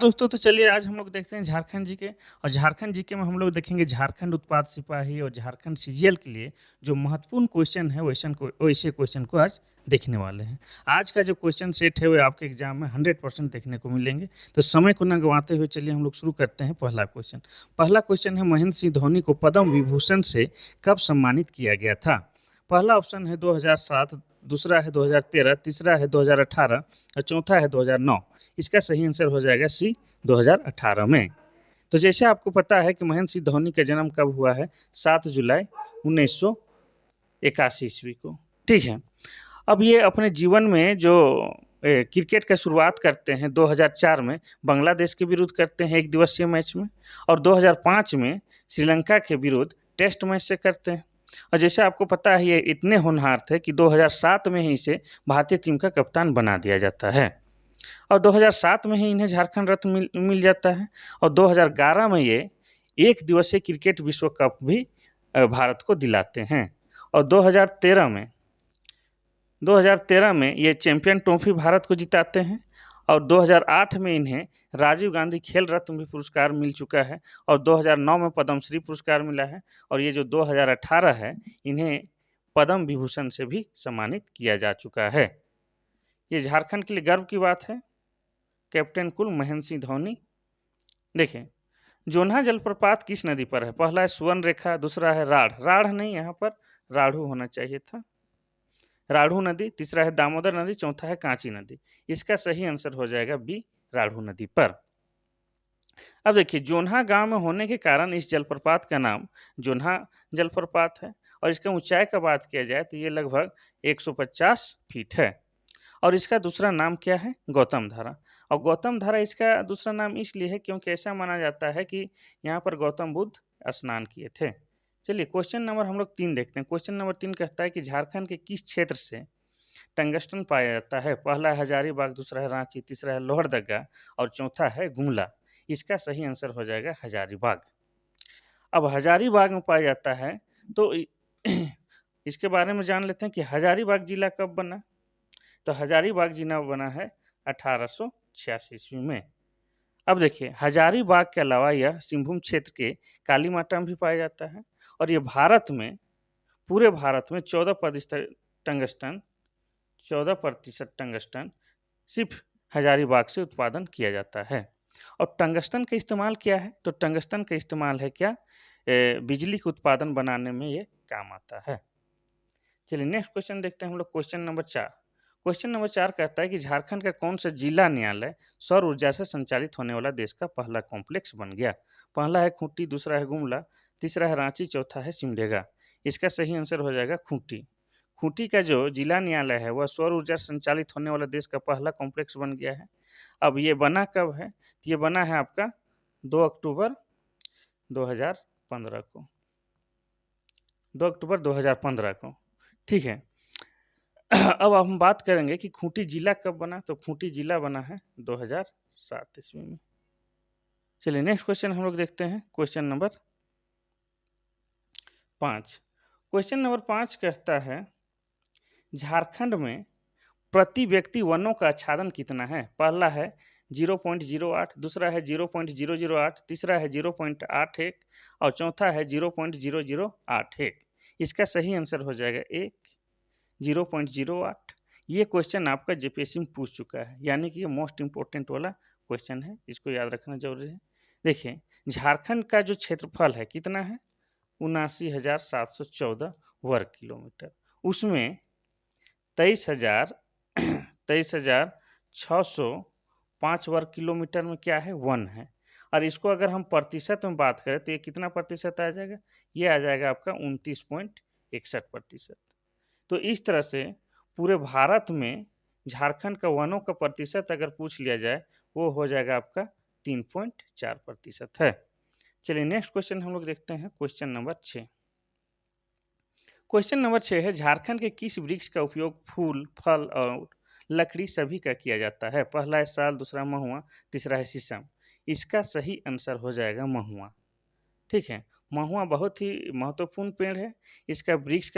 दोस्तों तो चलिए आज हम लोग देखते हैं झारखंड जीके। और झारखंड जीके में हम लोग देखेंगे झारखंड उत्पाद सिपाही और झारखंड सीजीएल के लिए जो महत्वपूर्ण क्वेश्चन है वैसे क्वेश्चन को आज देखने वाले हैं। आज का जो क्वेश्चन सेट है वो आपके एग्जाम में 100% देखने को मिलेंगे। तो समय को न गंवाते हुए चलिए हम लोग शुरू करते हैं। पहला क्वेश्चन है, महेंद्र सिंह धोनी को पद्म विभूषण से कब सम्मानित किया गया था? पहला ऑप्शन है 2007, दूसरा है 2013, तीसरा है 2018 और चौथा है 2009। इसका सही आंसर हो जाएगा सी, 2018 में। तो जैसे आपको पता है कि महेंद्र सिंह धोनी का जन्म कब हुआ है? 7 जुलाई 1981 ईस्वी को। ठीक है। अब ये अपने जीवन में जो क्रिकेट का शुरुआत करते हैं 2004 में बांग्लादेश के विरुद्ध करते हैं एक दिवसीय मैच में, और 2005 में श्रीलंका के विरुद्ध टेस्ट मैच से करते हैं। और जैसे आपको पता है ये इतने होनहार थे कि 2007 में ही इसे भारतीय टीम का कप्तान बना दिया जाता है, और 2007 में ही इन्हें झारखंड रत्न मिल जाता है। और 2011 में ये एक दिवसीय क्रिकेट विश्व कप भी भारत को दिलाते हैं। और 2013 में ये चैंपियन ट्रॉफी भारत को जिताते हैं। और 2008 में इन्हें राजीव गांधी खेल रत्न भी पुरस्कार मिल चुका है, और 2009 में पद्मश्री पुरस्कार मिला है, और ये जो 2018 है इन्हें पद्म विभूषण से भी सम्मानित किया जा चुका है। ये झारखंड के लिए गर्व की बात है। कैप्टन कुल महेंद्र सिंह धोनी। देखें, जोन्हा जलप्रपात किस नदी पर है? पहला है सुवर्ण रेखा, दूसरा है राढ़ नहीं, यहाँ पर राढ़ू होना चाहिए था, राढ़ू नदी, तीसरा है दामोदर नदी, चौथा है कांची नदी। इसका सही आंसर हो जाएगा बी, राढ़ू नदी पर। अब देखिए, जोन्हा गांव में होने के कारण इस जलप्रपात का नाम जोन्हा जलप्रपात है, और इसका ऊंचाई का बात किया जाए तो ये लगभग 150 फीट है। और इसका दूसरा नाम क्या है? गौतम धारा। और गौतम धारा इसका दूसरा नाम इसलिए है क्योंकि ऐसा माना जाता है कि यहाँ पर गौतम बुद्ध स्नान किए थे। चलिए क्वेश्चन नंबर हम लोग 3 देखते हैं। क्वेश्चन नंबर 3 कहता है कि झारखंड के किस क्षेत्र से टंगस्टन पाया जाता है? पहला है हजारीबाग, दूसरा है रांची, तीसरा है लोहरदगा और चौथा है गुमला। इसका सही आंसर हो जाएगा हजारीबाग। अब हजारीबाग में पाया जाता है तो इसके बारे में जान लेते हैं कि हजारीबाग जिला कब बना। तो हजारीबाग जिला बना है 1886 ईस्वी में। अब देखिए, हजारीबाग के अलावा यह सिंहभूम क्षेत्र के कालीमाटा में भी पाया जाता है, और ये पूरे भारत में 14% टंगस्टन सिर्फ हजारीबाग से उत्पादन किया जाता है। और टंगस्टन का इस्तेमाल क्या है? तो टंगस्टन का इस्तेमाल है क्या? बिजली के उत्पादन बनाने में ये काम आता है। चलिए नेक्स्ट क्वेश्चन देखते हैं हम लोग। क्वेश्चन नंबर 4 कहता है कि झारखंड का कौन सा जिला न्यायालय सौर ऊर्जा से संचालित होने वाला देश का पहला कॉम्प्लेक्स बन गया? पहला है खूंटी, दूसरा है गुमला, तीसरा है रांची, चौथा है सिमडेगा। इसका सही आंसर हो जाएगा खूंटी। खूंटी का जो जिला न्यायालय है वह सौर ऊर्जा से संचालित होने वाला देश का पहला कॉम्प्लेक्स बन गया है। अब ये बना कब है? तो ये बना है आपका 2 अक्टूबर 2015 को। 2 अक्टूबर 2015 को। ठीक है। अब हम बात करेंगे कि खूंटी जिला कब बना। तो खूंटी जिला बना है 2007 ईस्वी में। चलिए नेक्स्ट क्वेश्चन हम लोग देखते हैं। Question number 5। क्वेश्चन नंबर 5 कहता है झारखंड में प्रति व्यक्ति वनों का आच्छादन कितना है? पहला है 0.08, दूसरा है 0.008, तीसरा है 0.81 और चौथा है 0.0081। इसका सही आंसर हो जाएगा 0.08। ये क्वेश्चन आपका जेपीएससी में पूछ चुका है, यानी कि ये मोस्ट इंपोर्टेंट वाला क्वेश्चन है, इसको याद रखना जरूरी है। देखिए, झारखंड का जो क्षेत्रफल है कितना है? 79,714 वर्ग किलोमीटर। उसमें 23,605 वर्ग किलोमीटर में क्या है? वन है। और इसको अगर हम प्रतिशत में बात करें तो ये कितना प्रतिशत आ जाएगा? ये आ जाएगा आपका 29.61%। तो इस तरह से पूरे भारत में झारखंड का वनों का प्रतिशत अगर पूछ लिया जाए वो हो जाएगा आपका 3.4% है। चलिए नेक्स्ट क्वेश्चन हम लोग देखते हैं। Question number 6। क्वेश्चन नंबर 6 है झारखंड के किस वृक्ष का उपयोग फूल, फल और लकड़ी सभी का किया जाता है? पहला है साल, दूसरा महुआ, तीसरा है शीशम। इसका सही आंसर हो जाएगा महुआ। ठीक है। महुआ बहुत ही महत्वपूर्ण पेड़ है। इसका वृक्ष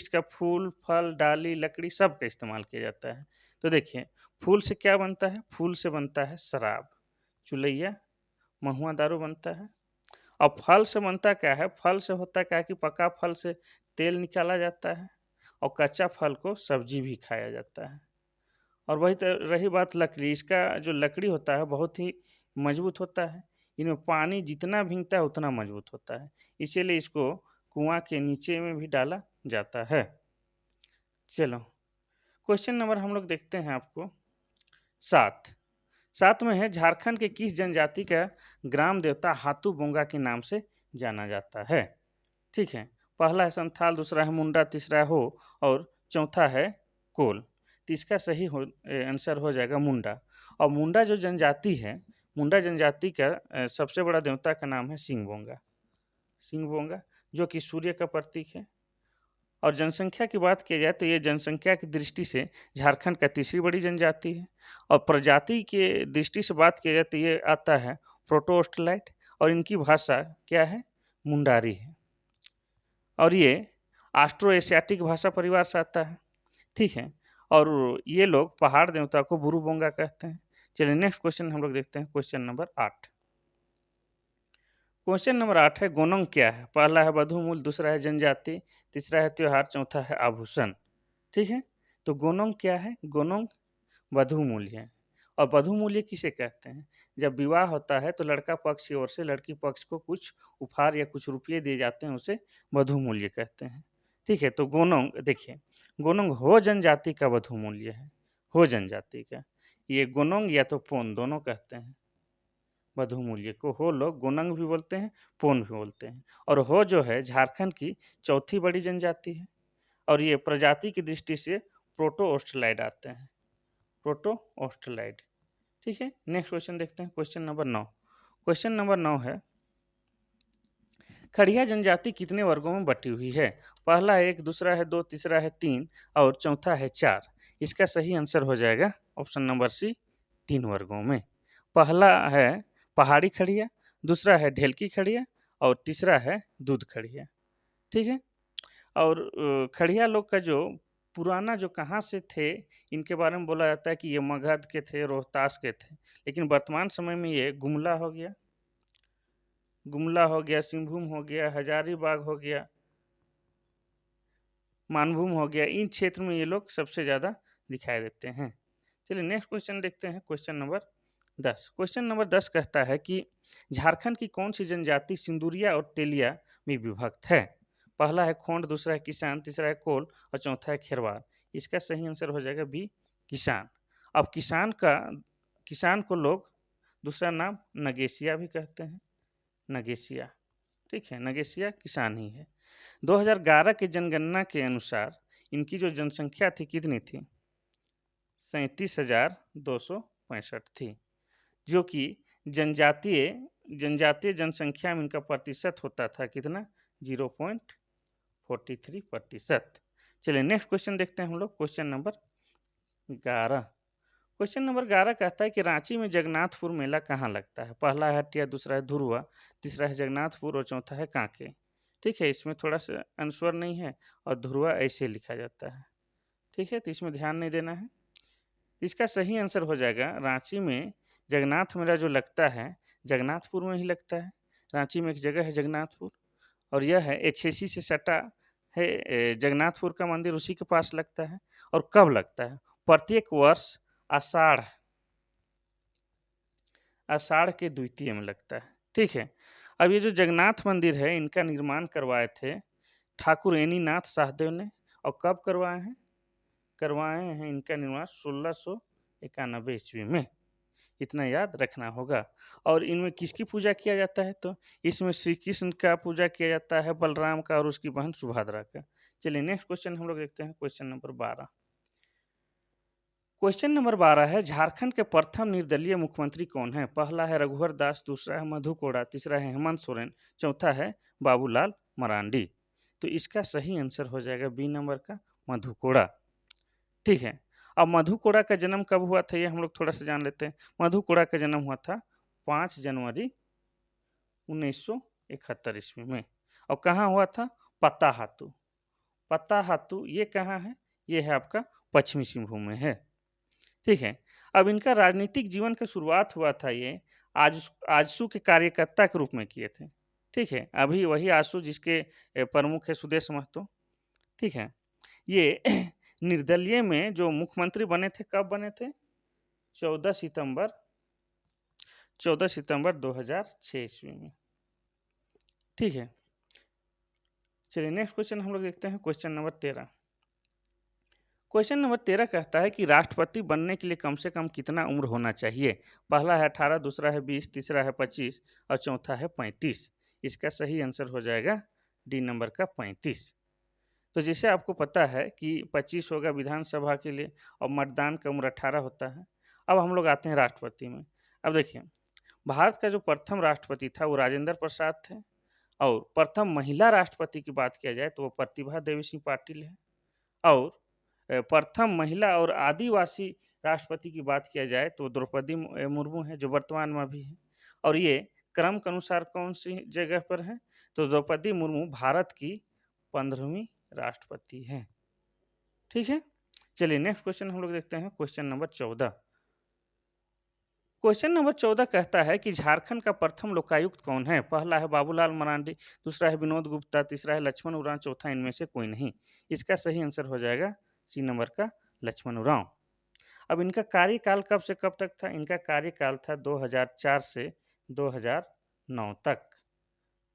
का फूल, फल, डाली, लकड़ी सब का इस्तेमाल किया जाता है। तो देखिए, फूल से क्या बनता है? फूल से बनता है शराब, चुलैया, महुआ दारू बनता है। और फल से बनता क्या है? फल से होता क्या है कि पका फल से तेल निकाला जाता है और कच्चा फल को सब्जी भी खाया जाता है। और वही तो रही बात लकड़ी, इसका जो लकड़ी होता है बहुत ही मजबूत होता है। इनमें पानी जितना भीगता है उतना मजबूत होता है, इसीलिए इसको कुआं के नीचे में भी डाला जाता है। चलो, क्वेश्चन नंबर हम लोग देखते हैं आपको 7। 7 में है, झारखंड के किस जनजाति का ग्राम देवता हाथू बोंगा के नाम से जाना जाता है? ठीक है, पहला है संथाल, दूसरा है मुंडा, तीसरा है हो और चौथा है कोल। तो इसका सही आंसर हो जाएगा मुंडा। और मुंडा जो जनजाति है, मुंडा जनजाति का सबसे बड़ा देवता का नाम है सिंहबोंगा। सिंहबोंगा जो कि सूर्य का प्रतीक है। और जनसंख्या की बात की जाए तो ये जनसंख्या की दृष्टि से झारखंड का तीसरी बड़ी जनजाति है। और प्रजाति के दृष्टि से बात की जाए तो ये आता है प्रोटो ऑस्ट्रेलाइट, और इनकी भाषा क्या है? मुंडारी है। और ये ऑस्ट्रो एशियाटिक भाषा परिवार से आता है। ठीक है, और ये लोग पहाड़ देवता को बुरु बोंगा कहते हैं। चलिए नेक्स्ट क्वेश्चन हम लोग देखते हैं, क्वेश्चन नंबर 8। क्वेश्चन नंबर 8 है, गोनोंग क्या है? पहला है बधुमूल, दूसरा है जनजाति, तीसरा है त्योहार, चौथा है आभूषण। ठीक है, तो गोनोंग क्या है? गोनोंग बधुमूल्य है। और बधुमूल्य किसे कहते हैं? जब विवाह होता है तो लड़का पक्ष की ओर से लड़की पक्ष को कुछ उपहार या कुछ रुपये दिए जाते हैं, उसे बधुमूल्य कहते हैं। ठीक है, तो गोनोंग देखिए, गोनोंग हो जनजाति का बधुमूल्य है, हो जनजाति का। ये गोनोंग या तो पोन दोनों कहते हैं। बधुमूल्य को हो लोग गोनंग भी बोलते हैं, पोन भी बोलते हैं। और हो जो है झारखंड की चौथी बड़ी जनजाति है। और ये प्रजाति की दृष्टि से प्रोटो ऑस्ट्रेलाइड आते हैं, प्रोटो ऑस्ट्रेलाइड। ठीक है, नेक्स्ट क्वेश्चन देखते हैं, क्वेश्चन नंबर 9। क्वेश्चन नंबर 9 है, खड़िया जनजाति कितने वर्गों में बटी हुई है? पहला है 1, दूसरा है 2, तीसरा है 3 और चौथा है 4। इसका सही आंसर हो जाएगा ऑप्शन नंबर सी, 3 वर्गों में। पहला है पहाड़ी खड़िया, दूसरा है ढेलकी खड़िया और तीसरा है दूध खड़िया। ठीक है, और खड़िया लोग का जो पुराना जो कहाँ से थे, इनके बारे में बोला जाता है कि ये मगध के थे, रोहतास के थे। लेकिन वर्तमान समय में ये गुमला हो गया, गुमला हो गया, सिंहभूम हो गया, हजारीबाग हो गया, मानभूम हो गया, इन क्षेत्र में ये लोग सबसे ज़्यादा दिखाई देते हैं। चलिए नेक्स्ट क्वेश्चन देखते हैं, क्वेश्चन नंबर 10। क्वेश्चन नंबर 10 कहता है कि झारखंड की कौन सी जनजाति सिंदुरिया और तेलिया में विभक्त है? पहला है खोंड, दूसरा है किसान, तीसरा है कोल और चौथा है खेरवार। इसका सही आंसर हो जाएगा बी, किसान। अब किसान को लोग दूसरा नाम नगेशिया भी कहते हैं, नगेशिया। ठीक है, नगेशिया किसान ही है। 2011 की जनगणना के अनुसार इनकी जो जनसंख्या थी कितनी थी? 37,265 थी, जो कि जनजातीय जनजातीय जनसंख्या में इनका प्रतिशत होता था कितना? 0.43%। चलिए नेक्स्ट क्वेश्चन देखते हैं हम लोग, क्वेश्चन नंबर 11। क्वेश्चन नंबर 11 कहता है कि रांची में जगन्नाथपुर मेला कहाँ लगता है? पहला है हटिया, दूसरा है धुरुआ, तीसरा है जगन्नाथपुर और चौथा है कांके। ठीक है, इसमें थोड़ा सा अनुस्वर नहीं है और धुरुआ ऐसे लिखा जाता है। ठीक है, तो इसमें ध्यान नहीं देना है। इसका सही आंसर हो जाएगा, रांची में जगन्नाथ मेला जो लगता है जगन्नाथपुर में ही लगता है। रांची में एक जगह है जगन्नाथपुर, और यह है एचएसी से सटा है। जगन्नाथपुर का मंदिर उसी के पास लगता है। और कब लगता है? प्रत्येक वर्ष आषाढ़ आषाढ़ के द्वितीय में लगता है। ठीक है, अब ये जो जगन्नाथ मंदिर है इनका निर्माण करवाए थे ठाकुर एनीनाथ शाहदेव ने। और कब करवाए हैं इनका निर्माण? 1691 ईस्वी में। इतना याद रखना होगा। और इनमें किसकी पूजा किया जाता है? तो इसमें श्री कृष्ण का पूजा किया जाता है, बलराम का और उसकी बहन सुभद्रा का। चलिए नेक्स्ट क्वेश्चन हम लोग देखते हैं, क्वेश्चन नंबर 12। क्वेश्चन नंबर 12 है, झारखंड के प्रथम निर्दलीय मुख्यमंत्री कौन है? पहला है रघुवर दास, दूसरा है मधु कोड़ा, तीसरा है हेमंत सोरेन, चौथा है बाबूलाल मरांडी। तो इसका सही आंसर हो जाएगा बी नंबर का, मधु कोड़ा। ठीक है, अब मधु कोड़ा का जन्म कब हुआ था ये हम लोग थोड़ा सा जान लेते हैं। मधु कोड़ा का जन्म हुआ था 5 जनवरी 1971 ईस्वी में। और कहाँ हुआ था? पत्ता हातू ये कहाँ है? ये है आपका पश्चिमी सिंहभूम में है। ठीक है। अब इनका राजनीतिक जीवन का शुरुआत हुआ था ये आजसू के कार्यकर्ता के रूप में किए थे। ठीक है, अभी वही आजसू जिसके प्रमुख है सुदेश महतो। ठीक है, ये निर्दलीय में जो मुख्यमंत्री बने थे, कब बने थे? 14 सितंबर 2006 ईस्वी में। ठीक है, चलिए नेक्स्ट क्वेश्चन हम लोग देखते हैं, क्वेश्चन नंबर 13। क्वेश्चन नंबर 13 कहता है कि राष्ट्रपति बनने के लिए कम से कम कितना उम्र होना चाहिए? पहला है 18, दूसरा है 20, तीसरा है 25 और चौथा है 35। इसका सही आंसर हो जाएगा डी नंबर का 35। तो जैसे आपको पता है कि 25 होगा विधानसभा के लिए और मतदान का उम्र 18 होता है। अब हम लोग आते हैं राष्ट्रपति में। अब देखिए, भारत का जो प्रथम राष्ट्रपति था वो राजेंद्र प्रसाद थे, और प्रथम महिला राष्ट्रपति की बात किया जाए तो वो प्रतिभा देवी सिंह पाटिल है, और प्रथम महिला और आदिवासी राष्ट्रपति की बात किया जाए तो द्रौपदी मुर्मू है, जो वर्तमान में भी है। और ये क्रम के अनुसार कौन सी जगह पर है? तो द्रौपदी मुर्मू भारत की 15वीं राष्ट्रपति है। ठीक है, चलिए नेक्स्ट क्वेश्चन हम लोग देखते हैं, क्वेश्चन नंबर 14। क्वेश्चन नंबर 14 कहता है कि झारखंड का प्रथम लोकायुक्त कौन है? पहला है बाबूलाल मरांडी, दूसरा है विनोद गुप्ता, तीसरा है लक्ष्मण उरांव, चौथा इनमें से कोई नहीं। इसका सही आंसर हो जाएगा सी नंबर का लक्ष्मण उरांव। अब इनका कार्यकाल कब से कब तक था? इनका कार्यकाल था 2004 से 2009 तक।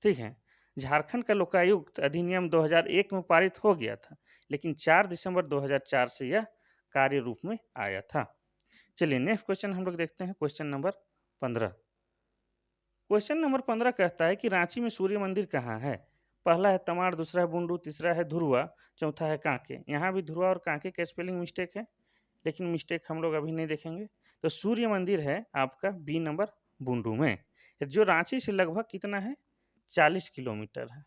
ठीक है, झारखंड का लोकायुक्त अधिनियम 2001 में पारित हो गया था, लेकिन 4 दिसंबर 2004 से यह कार्य रूप में आया था। चलिए नेक्स्ट क्वेश्चन हम लोग देखते हैं, क्वेश्चन नंबर 15। क्वेश्चन नंबर 15 कहता है कि रांची में सूर्य मंदिर कहाँ है? पहला है तमाड़, दूसरा है बुंडू, तीसरा है धुरुआ, चौथा है कांके। यहाँ भी धुरुआ और कांके का स्पेलिंग मिस्टेक है, लेकिन मिस्टेक हम लोग अभी नहीं देखेंगे। तो सूर्य मंदिर है आपका बी नंबर बुंडू में, जो रांची से लगभग कितना है? 40 किलोमीटर है।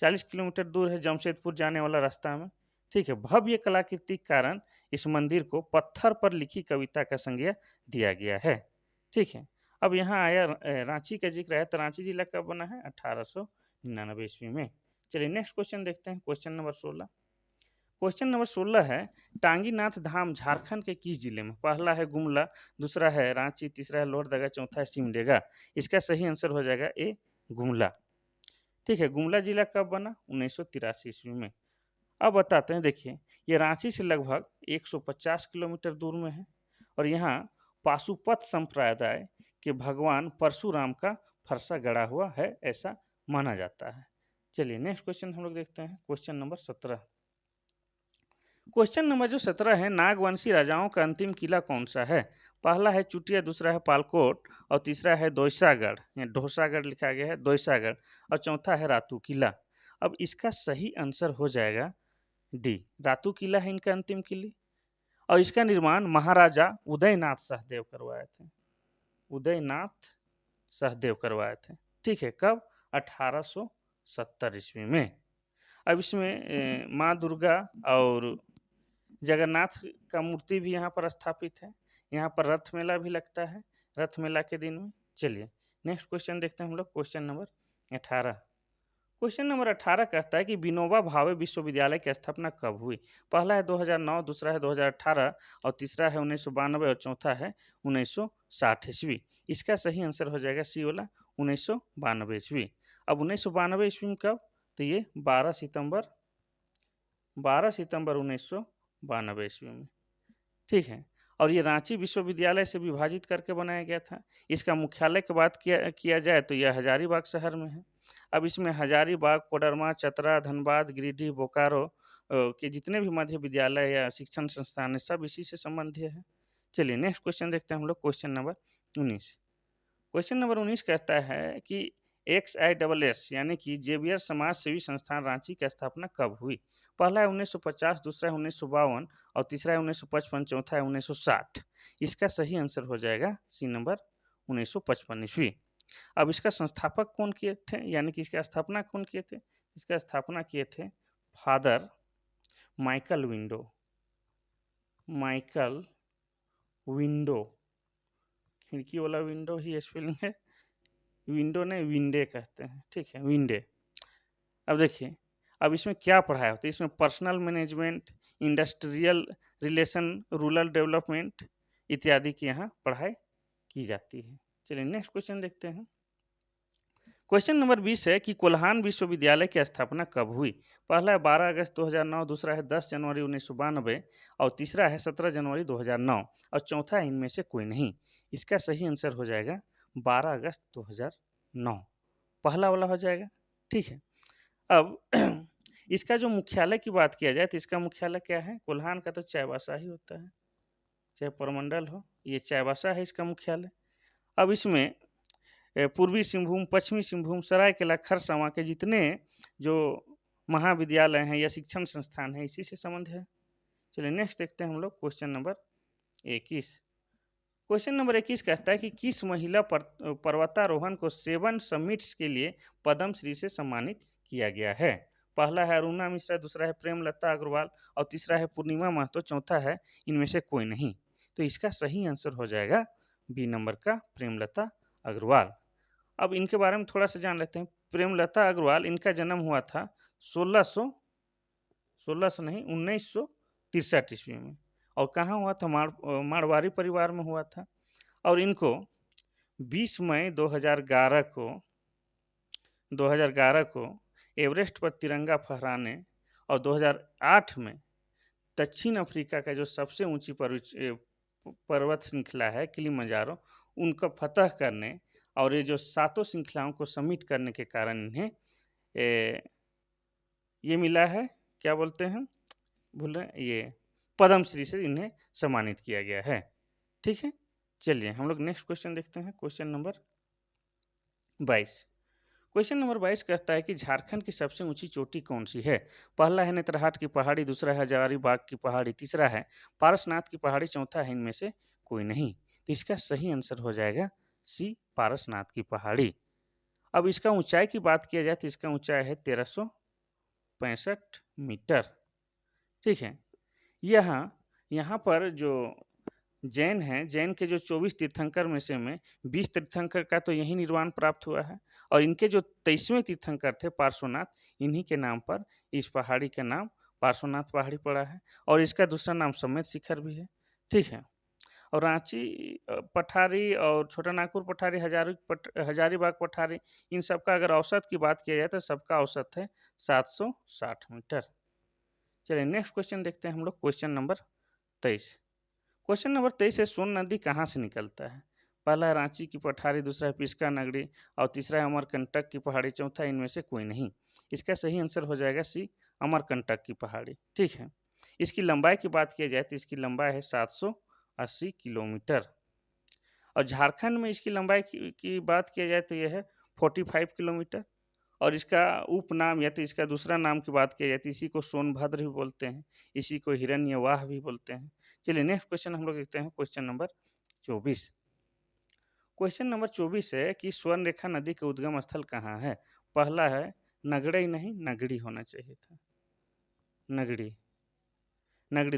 40 किलोमीटर दूर है जमशेदपुर जाने वाला रास्ता में। ठीक है, भव्य कलाकृति के कारण इस मंदिर को पत्थर पर लिखी कविता का संज्ञा दिया गया है। ठीक है, अब यहाँ आया रांची का जिक्र है, तो रांची जिला कब बना है? 1899 ईस्वी में। चलिए नेक्स्ट क्वेश्चन देखते हैं, क्वेश्चन नंबर 16। क्वेश्चन नंबर 16 है टांगीनाथ धाम झारखंड के किस जिले में? पहला है गुमला, दूसरा है रांची, तीसरा है लोहरदगा, चौथा है सिमडेगा। इसका सही आंसर हो जाएगा ए गुमला। ठीक है, गुमला जिला कब बना? 1983 ईस्वी में। अब बताते हैं, देखिए ये रांची से लगभग 150 किलोमीटर दूर में है, और यहाँ पाशुपत संप्रदाय के भगवान परशुराम का फरसा गड़ा हुआ है, ऐसा माना जाता है। चलिए नेक्स्ट क्वेश्चन हम लोग देखते हैं, क्वेश्चन नंबर 17। क्वेश्चन नंबर जो 17 है, नागवंशी राजाओं का अंतिम किला कौन सा है? पहला है चुटिया, दूसरा है पालकोट और तीसरा है दोयसागढ़, ढोसागढ़ लिखा गया है, दोयसागढ़, और चौथा है रातू किला। अब इसका सही आंसर हो जाएगा डी, रातू किला है इनका अंतिम किला, और इसका निर्माण महाराजा उदयनाथ सहदेव करवाए थे। उदयनाथ सहदेव करवाए थे। ठीक है, कब? 1870 ईस्वी में। अब इसमें माँ दुर्गा और जगन्नाथ का मूर्ति भी यहाँ पर स्थापित है। यहाँ पर रथ मेला भी लगता है, रथ मेला के दिन में। चलिए नेक्स्ट क्वेश्चन देखते हैं हम लोग, क्वेश्चन नंबर 18। क्वेश्चन नंबर 18 कहता है कि विनोबा भावे विश्वविद्यालय की स्थापना कब हुई? पहला है 2009, दूसरा है 2018 और तीसरा है 1992 और चौथा है 1960 ईस्वी। इसका सही आंसर हो जाएगा सी वाला 1992 ईस्वी। अब 1992 ईस्वी में कब? तो ये 12 सितंबर 1992 ईस्वी में। ठीक है, और ये रांची विश्वविद्यालय से विभाजित करके बनाया गया था। इसका मुख्यालय की बात किया जाए तो यह हजारीबाग शहर में है। अब इसमें हजारीबाग, कोडरमा, चतरा, धनबाद, गिरिडीह, बोकारो के जितने भी मध्य विद्यालय या शिक्षण संस्थान है, सब इसी से संबंधित है। चलिए नेक्स्ट क्वेश्चन देखते हैं हम लोग, क्वेश्चन नंबर 19। क्वेश्चन नंबर 19 कहता है कि XISS यानी कि जेवियर समाज सेवी संस्थान रांची की स्थापना कब हुई? पहला है 1950, दूसरा है 1952 और तीसरा है 1955, चौथा है 1960। इसका सही आंसर हो जाएगा सी नंबर 1955 ईस्वी। अब इसका संस्थापक कौन किए थे, यानी कि इसका स्थापना कौन किए थे? इसका स्थापना किए थे father Michael window. Michael window, खिड़की वाला विंडो ही स्पेलिंग है, विंडो ने विंडे कहते हैं। ठीक है, विंडे। अब देखिए, अब इसमें क्या पढ़ाया होता है? इसमें personal management, industrial relation, rural development, इत्यादि की यहाँ पढ़ाई की जाती है। चलिए नेक्स्ट क्वेश्चन देखते हैं। क्वेश्चन नंबर 20 है कि कोल्हान विश्वविद्यालय की स्थापना कब हुई? पहला है 12 अगस्त 2009, दूसरा है 10 जनवरी 1992 और तीसरा है 17 जनवरी 2009 और चौथा है इनमें से कोई नहीं। इसका सही आंसर हो जाएगा 12 अगस्त 2009, पहला वाला हो जाएगा। ठीक है। अब इसका जो मुख्यालय की बात किया जाए तो इसका मुख्यालय क्या है? कोल्हान का तो चाईबासा ही होता है, चाहे परमंडल हो, ये चाईबासा है इसका मुख्यालय। अब इसमें पूर्वी सिंहभूम, पश्चिमी सिंहभूम, सरायकेला, खरसावां के जितने जो महाविद्यालय हैं या शिक्षण संस्थान हैं इसी से संबंध है। चलिए नेक्स्ट देखते हैं हम लोग क्वेश्चन नंबर 21। क्वेश्चन नंबर 21 कहता है कि किस महिला पर्वतारोहण को 7 समिट्स के लिए पद्मश्री से सम्मानित किया गया है? पहला है अरुणा मिश्रा, दूसरा है प्रेमलता अग्रवाल और तीसरा है पूर्णिमा महतो, चौथा है इनमें से कोई नहीं। तो इसका सही आंसर हो जाएगा बी नंबर का प्रेमलता अग्रवाल। अब इनके बारे में थोड़ा सा जान लेते हैं। प्रेमलता अग्रवाल, इनका जन्म हुआ था 1600 नहीं 1963 ईस्वी में और कहाँ हुआ था? मारवाड़ी परिवार में हुआ था और इनको 20 मई 2011 को एवरेस्ट पर तिरंगा फहराने और 2008 में दक्षिण अफ्रीका का जो सबसे ऊंची पर्वत श्रृंखला है किलिमंजारो, उनका फतह करने और ये जो 7 श्रृंखलाओं को सबमिट करने के कारण इन्हें ये मिला है, क्या बोलते हैं, भूल रहे हैं, ये पद्मश्री से इन्हें सम्मानित किया गया है। ठीक है। चलिए हम लोग नेक्स्ट क्वेश्चन देखते हैं। Question number 22। क्वेश्चन नंबर 22 कहता है कि झारखंड की सबसे ऊंची चोटी कौन सी है? पहला है नेतरहाट की पहाड़ी, दूसरा है हजारीबाग की पहाड़ी, तीसरा है पारसनाथ की पहाड़ी, चौथा है इनमें से कोई नहीं। तो इसका सही आंसर हो जाएगा सी पारसनाथ की पहाड़ी। अब इसका ऊंचाई की बात किया जाए तो इसका ऊंचाई है 1365 मीटर। ठीक है। यहाँ पर जो जैन हैं, जैन के जो 24 तीर्थंकर में से 20 तीर्थंकर का तो यही निर्वाण प्राप्त हुआ है और इनके जो 23वें तीर्थंकर थे पार्श्वनाथ, इन्हीं के नाम पर इस पहाड़ी का नाम पार्श्वनाथ पहाड़ी पड़ा है और इसका दूसरा नाम समेत शिखर भी है। ठीक है। और रांची पठारी और छोटा नागपुर पठारी, हजारीबाग पठारी, इन सबका अगर औसत की बात किया जाए तो सबका औसत है 760 मीटर। चलिए नेक्स्ट क्वेश्चन देखते हैं हम लोग। Question number 23। क्वेश्चन नंबर 23 है सोन नदी कहाँ से निकलता है? पहला है रांची की पठारी, दूसरा है पिस्का नगरी और तीसरा है अमरकंटक की पहाड़ी, चौथा इनमें से कोई नहीं। इसका सही आंसर हो जाएगा सी अमरकंटक की पहाड़ी। ठीक है। इसकी लंबाई की बात की जाए तो इसकी लंबाई है 780 किलोमीटर और झारखंड में इसकी लंबाई की बात किया जाए तो यह है 45 किलोमीटर और इसका उपनाम या तो इसका दूसरा नाम की बात की जाए तो इसी को सोनभद्र भी बोलते हैं, इसी को हिरण्यवाह भी बोलते हैं। चलिए नेक्स्ट क्वेश्चन हम लोग देखते हैं। Question number 24। क्वेश्चन नंबर 24 है कि स्वर्णरेखा नदी का उद्गम स्थल कहाँ है? पहला है नगड़ई, नहीं नगड़ी होना चाहिए था, नगड़ी,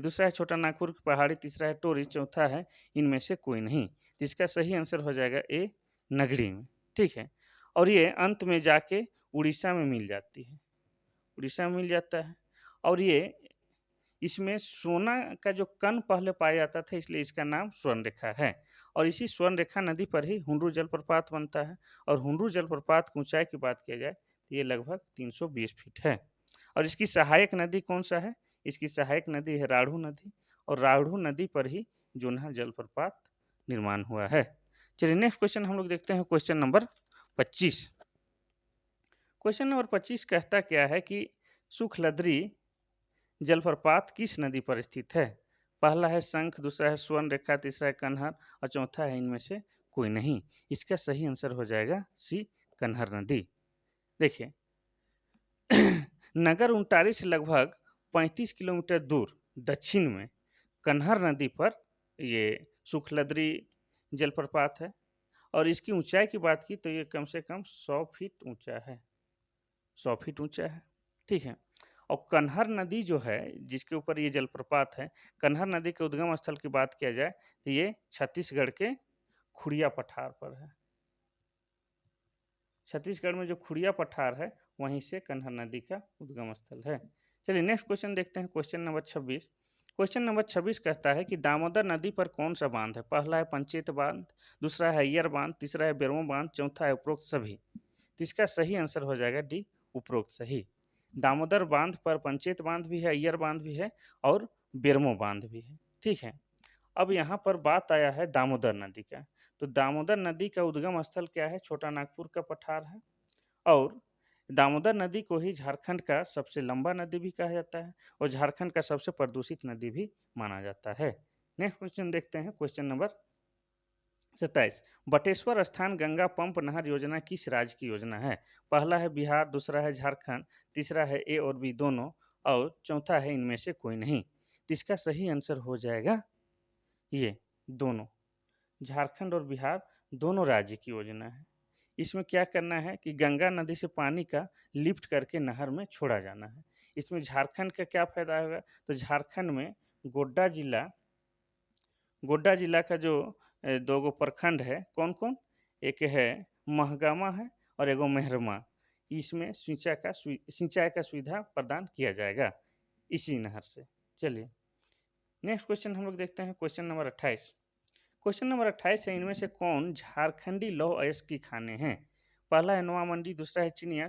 दूसरा है छोटा नागपुर की पहाड़ी, तीसरा है टोरी, चौथा है इनमें से कोई नहीं। तो इसका सही आंसर हो जाएगा ए नगड़ी में। ठीक है। और ये अंत में जाके उड़ीसा में मिल जाती है, उड़ीसा में मिल जाता है और ये इसमें सोना का जो कण पहले पाया जाता था इसलिए इसका नाम स्वर्णरेखा है और इसी स्वर्णरेखा नदी पर ही हुंडरू जलप्रपात बनता है और हुंडरू जलप्रपात की ऊंचाई की बात किया जाए तो ये लगभग 320 फीट है और इसकी सहायक नदी कौन सा है? इसकी सहायक नदी है राढ़ू नदी और राढ़ू नदी पर ही जोन्हा जलप्रपात निर्माण हुआ है। चलिए नेक्स्ट क्वेश्चन हम लोग देखते हैं। Question number 25। क्वेश्चन नंबर 25 कहता क्या है कि सुखलद्री जलप्रपात किस नदी पर स्थित है? पहला है शंख, दूसरा है स्वर्णरेखा, तीसरा है कन्हर और चौथा है इनमें से कोई नहीं। इसका सही आंसर हो जाएगा सी कन्हर नदी। देखिए नगर उंटारी से लगभग 35 किलोमीटर दूर दक्षिण में कन्हर नदी पर ये सुखलद्री जलप्रपात है और इसकी ऊंचाई की बात की तो ये कम से कम 100 फीट ऊंचा है, 100 फीट ऊंचा है। ठीक है। और कन्हर नदी जो है जिसके ऊपर ये जलप्रपात है, कन्हर नदी के उद्गम स्थल की बात किया जाए तो ये छत्तीसगढ़ के खुड़िया पठार पर है। छत्तीसगढ़ में जो खुड़िया पठार है वहीं से कन्हर नदी का उद्गम स्थल है। चलिए नेक्स्ट क्वेश्चन देखते हैं। Question number 26। क्वेश्चन नंबर 26 कहता है कि दामोदर नदी पर कौन सा बांध है? पहला है पंचेत बांध, दूसरा है अय्यर बांध, तीसरा है बेरमो बांध, चौथा है उपरोक्त सभी। तो इसका सही आंसर हो जाएगा डी, उपरोक्त सही। दामोदर बांध पर पंचेत बांध भी है, अय्यर बांध भी है और बेरमो बांध भी है। ठीक है। अब यहाँ पर बात आया है दामोदर नदी का। तो दामोदर नदी का उद्गम स्थल क्या है? छोटा नागपुर का पठार है। और दामोदर नदी को ही झारखंड का सबसे लंबा नदी भी कहा जाता है और झारखंड का सबसे प्रदूषित नदी भी माना जाता है। नेक्स्ट क्वेश्चन देखते हैं, क्वेश्चन नंबर 27। बटेश्वर स्थान गंगा पंप नहर योजना किस राज्य की योजना है? पहला है बिहार, दूसरा है झारखंड, तीसरा है ए और बी दोनों और चौथा है इनमें से कोई नहीं। तो इसका सही आंसर हो जाएगा ये दोनों। झारखंड और बिहार दोनों राज्य की योजना है। इसमें क्या करना है कि गंगा नदी से पानी का लिफ्ट करके नहर में छोड़ा जाना है। इसमें झारखंड का क्या फायदा होगा? तो झारखंड में गोड्डा जिला का जो दो गो प्रखंड है, कौन कौन? एक है महगामा है और एगो मेहरमा। इसमें सिंचाई का सुविधा प्रदान किया जाएगा इसी नहर से। चलिए नेक्स्ट क्वेश्चन हम लोग देखते हैं, क्वेश्चन नंबर 28। क्वेश्चन नंबर 28 है, इनमें से कौन झारखंडी लौह अयस्क की खाने हैं? पहला है नोआ मंडी, दूसरा है चिनिया,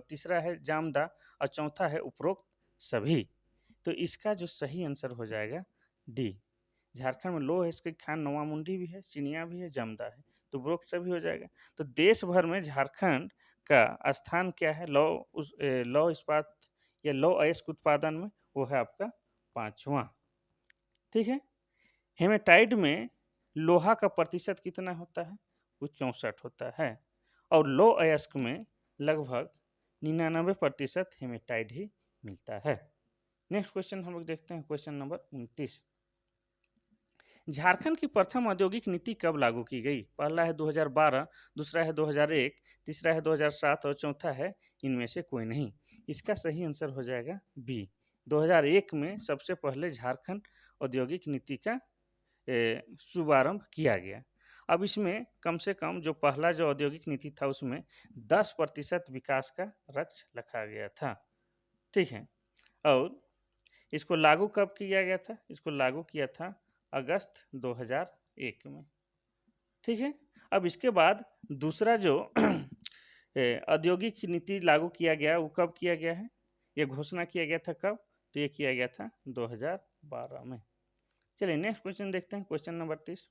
तीसरा है जामदा और चौथा है उपरोक्त सभी। तो इसका जो सही आंसर हो जाएगा डी। झारखंड में लौह अयस्क की खान नोआ मुंडी भी है, चिनिया भी है, जामदा है। तो उपरोक्त सभी हो जाएगा। तो देश भर में झारखंड का स्थान क्या है लौह इस्पात या लौह अयस्क उत्पादन में? वो है आपका 5वां। ठीक है। हेमेटाइट में लोहा का प्रतिशत कितना होता है? वो 64 होता है और लौह अयस्क में लगभग 99% हेमेटाइट ही मिलता है। नेक्स्ट क्वेश्चन हम लोग देखते हैं, क्वेश्चन नंबर 29। झारखंड की प्रथम औद्योगिक नीति कब लागू की गई? पहला है 2012, दूसरा है 2001, तीसरा है 2007 और चौथा है इनमें से कोई नहीं। इसका सही आंसर हो जाएगा बी। 2001 में सबसे पहले झारखंड औद्योगिक नीति का शुभारंभ किया गया। अब इसमें कम से कम जो पहला जो औद्योगिक नीति था उसमें 10% विकास का लक्ष्य रखा गया था। ठीक है। और इसको लागू कब किया गया था? इसको लागू किया था अगस्त 2001 में। ठीक है। अब इसके बाद दूसरा जो औद्योगिक नीति लागू किया गया वो कब किया गया है? ये घोषणा किया गया था कब? तो ये किया गया था 2012 में। चलिए नेक्स्ट क्वेश्चन देखते हैं, क्वेश्चन नंबर 30।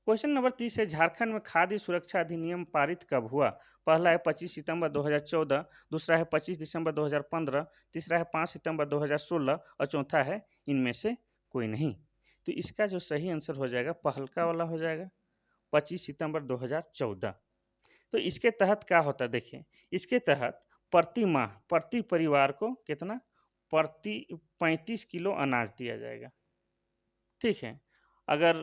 क्वेश्चन नंबर 30 है, झारखंड में खाद्य सुरक्षा अधिनियम पारित कब हुआ? पहला है 25 सितंबर 2014, दूसरा है 25 दिसंबर 2015, तीसरा है 5 सितंबर 2016 और चौथा है इनमें से कोई नहीं। तो इसका जो सही आंसर हो जाएगा पहलका वाला हो जाएगा 25 सितंबर 2014। तो इसके तहत क्या होता है? देखिए, इसके तहत प्रति माह प्रति परिवार को कितना? प्रति 35 किलो अनाज दिया जाएगा। ठीक है। अगर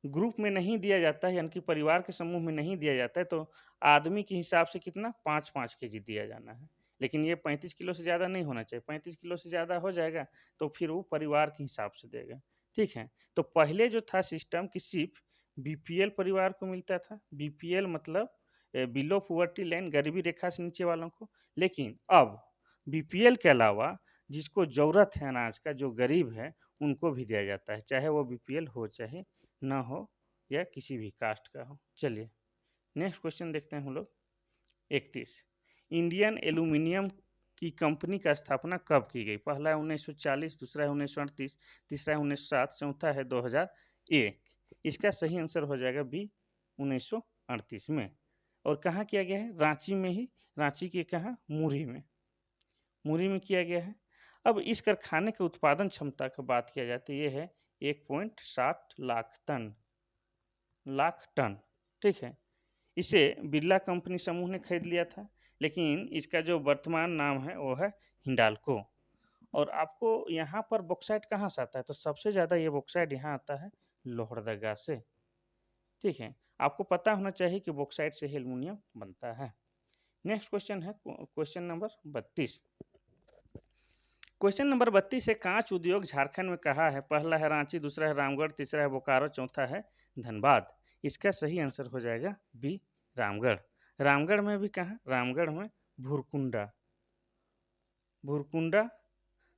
ग्रुप में नहीं दिया जाता है, यानी कि परिवार के समूह में नहीं दिया जाता है, तो आदमी के हिसाब से कितना? 5-5 केजी दिया जाना है। लेकिन ये 35 किलो से ज़्यादा नहीं होना चाहिए। 35 किलो से ज़्यादा हो जाएगा तो फिर वो परिवार के हिसाब से देगा। ठीक है। तो पहले जो था सिस्टम कि सिर्फ बीपीएल परिवार को मिलता था। बीपीएल मतलब बिलो पॉवर्टी लाइन, गरीबी रेखा से नीचे वालों को। लेकिन अब बीपीएल के अलावा जिसको ज़रूरत है अनाज का, जो गरीब है, उनको भी दिया जाता है, चाहे वो बीपीएल हो चाहे ना हो या किसी भी कास्ट का हो। चलिए नेक्स्ट क्वेश्चन देखते हैं हम लोग। 31। इंडियन एल्यूमिनियम की कंपनी का स्थापना कब की गई? पहला है 1940, दूसरा है 1938, तीसरा है 1907, चौथा है 2001। इसका सही आंसर हो जाएगा बी, 1938 में। और कहाँ किया गया है? रांची में ही। रांची के कहाँ? मुरी में। मुरी में किया गया है। अब इस कारखाने के उत्पादन क्षमता की बात किया जाती है, ये है 1.7 लाख टन। ठीक है। इसे बिरला कंपनी समूह ने खरीद लिया था, लेकिन इसका जो वर्तमान नाम है वो है हिंडाल्को। और आपको यहाँ पर बॉक्साइट कहाँ से आता है? तो सबसे ज़्यादा ये बॉक्साइट यहाँ आता है लोहरदगा से। ठीक है। आपको पता होना चाहिए कि बॉक्साइट से ही एल्युमिनियम बनता है। नेक्स्ट क्वेश्चन है क्वेश्चन नंबर 32। क्वेश्चन नंबर 32 है, कांच उद्योग झारखंड में कहाँ है? पहला है रांची, दूसरा है रामगढ़, तीसरा है बोकारो, चौथा है धनबाद। इसका सही आंसर हो जाएगा बी, रामगढ़। रामगढ़ में भी कहाँ? रामगढ़ में भुरकुंडा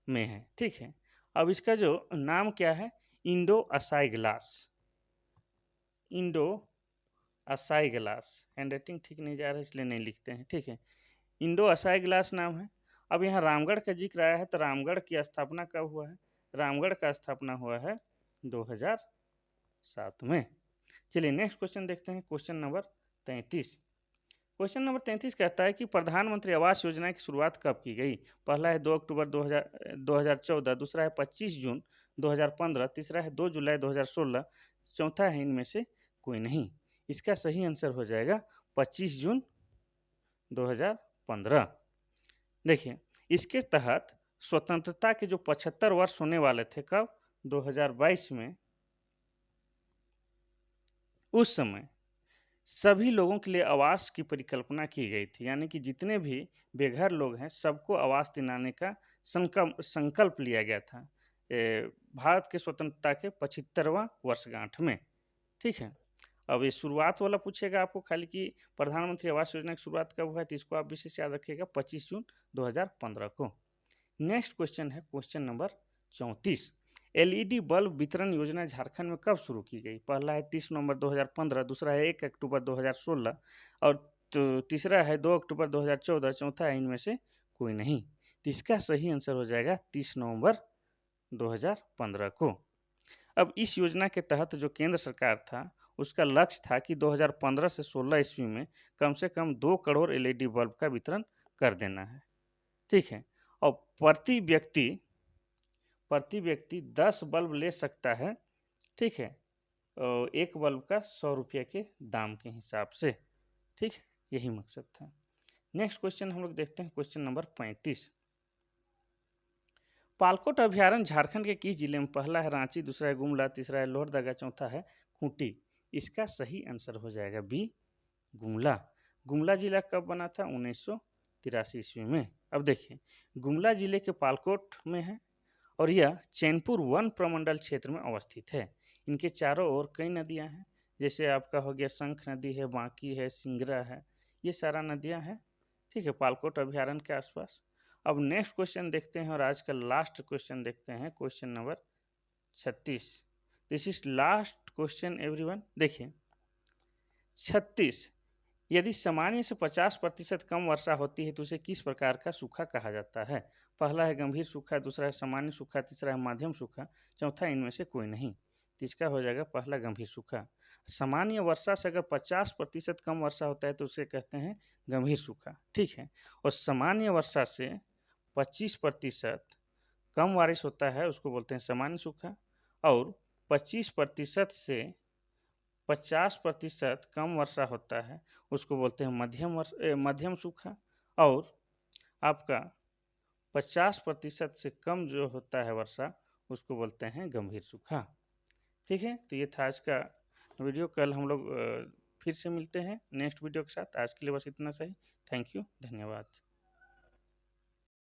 में है। ठीक है। अब इसका जो नाम क्या है, Indo Asahi glass, Indo Asahi glass. Hand writing ठीक नहीं जा रहा है इसलिए नहीं लिखते हैं, ठीक है। इंडो असाई ग्लास नाम है। अब यहाँ रामगढ़ का जिक्र आया है, तो रामगढ़ की स्थापना कब हुआ है? रामगढ़ का स्थापना हुआ है 2007 में। चलिए नेक्स्ट क्वेश्चन देखते हैं, क्वेश्चन नंबर 33। क्वेश्चन नंबर 33 कहता है कि प्रधानमंत्री आवास योजना की शुरुआत कब की गई? पहला है 2 अक्टूबर 2014, दूसरा है 25 जून 2015, तीसरा है 2 जुलाई 2016, चौथा है इनमें से कोई नहीं। इसका सही आंसर हो जाएगा 25 जून 2015। देखिए, इसके तहत स्वतंत्रता के जो 75 वर्ष होने वाले थे, कब? 2022 में। उस समय सभी लोगों के लिए आवास की परिकल्पना की गई थी, यानी कि जितने भी बेघर लोग हैं सबको आवास दिलाने का संकल्प लिया गया था भारत के स्वतंत्रता के 75वां वर्षगांठ में, ठीक है। अब ये शुरुआत वाला पूछेगा आपको खाली कि प्रधानमंत्री आवास योजना की शुरुआत कब हुआ है, तो इसको आप विशेष याद रखिएगा 25 जून 2015 को। नेक्स्ट क्वेश्चन है क्वेश्चन नंबर 34। एलईडी बल्ब वितरण योजना झारखंड में कब शुरू की गई? पहला है 30 नवंबर 2015, दूसरा है 1 अक्टूबर 2016 और तीसरा है 2 अक्टूबर 2014, चौथा है इनमें से कोई नहीं। तो इसका सही आंसर हो जाएगा 30 नवंबर 2015 को। अब इस योजना के तहत जो केंद्र सरकार था उसका लक्ष्य था कि 2015 से 16 ईस्वी में कम से कम 2 करोड़ एलईडी बल्ब का वितरण कर देना है, ठीक है। और प्रति व्यक्ति 10 बल्ब ले सकता है, ठीक है। एक बल्ब का 100 रुपये के दाम के हिसाब से, ठीक है, यही मकसद था। नेक्स्ट क्वेश्चन हम लोग देखते हैं क्वेश्चन नंबर 35। पालकोट अभ्यारण्य झारखंड के किस जिले में? पहला है रांची, दूसरा है गुमला, तीसरा है लोहरदगा, चौथा है खूंटी। इसका सही आंसर हो जाएगा बी, गुमला। गुमला जिला कब बना था? 1983 ईस्वी में। अब देखिए, गुमला जिले के पालकोट में है और यह चैनपुर वन प्रमंडल क्षेत्र में अवस्थित है। इनके चारों ओर कई नदियां हैं, जैसे आपका हो गया शंख नदी है, बांकी है, सिंगरा है, ये सारा नदियां हैं, ठीक है, पालकोट अभ्यारण्य के आसपास। अब नेक्स्ट क्वेश्चन देखते हैं और आज का लास्ट क्वेश्चन देखते हैं, question number 36। This is last question everyone. देखिए 36, यदि सामान्य से 50% कम वर्षा होती है तो उसे किस प्रकार का सूखा कहा जाता है? पहला है गंभीर सूखा, दूसरा है सामान्य सूखा, तीसरा है मध्यम सूखा, चौथा इनमें से कोई नहीं। तो इसका हो जाएगा पहला गंभीर सूखा। सामान्य वर्षा से अगर 50% कम वर्षा होता है तो उसे कहते हैं गंभीर सूखा, ठीक है। और सामान्य वर्षा से 25% कम बारिश होता है उसको बोलते हैं सामान्य सूखा, और 25% से 50% कम वर्षा होता है उसको बोलते हैं मध्यम सूखा, और आपका 50% से कम जो होता है वर्षा उसको बोलते हैं गंभीर सूखा, ठीक है। तो ये था आज का वीडियो। कल हम लोग फिर से मिलते हैं नेक्स्ट वीडियो के साथ। आज के लिए बस इतना सही। थैंक यू, धन्यवाद।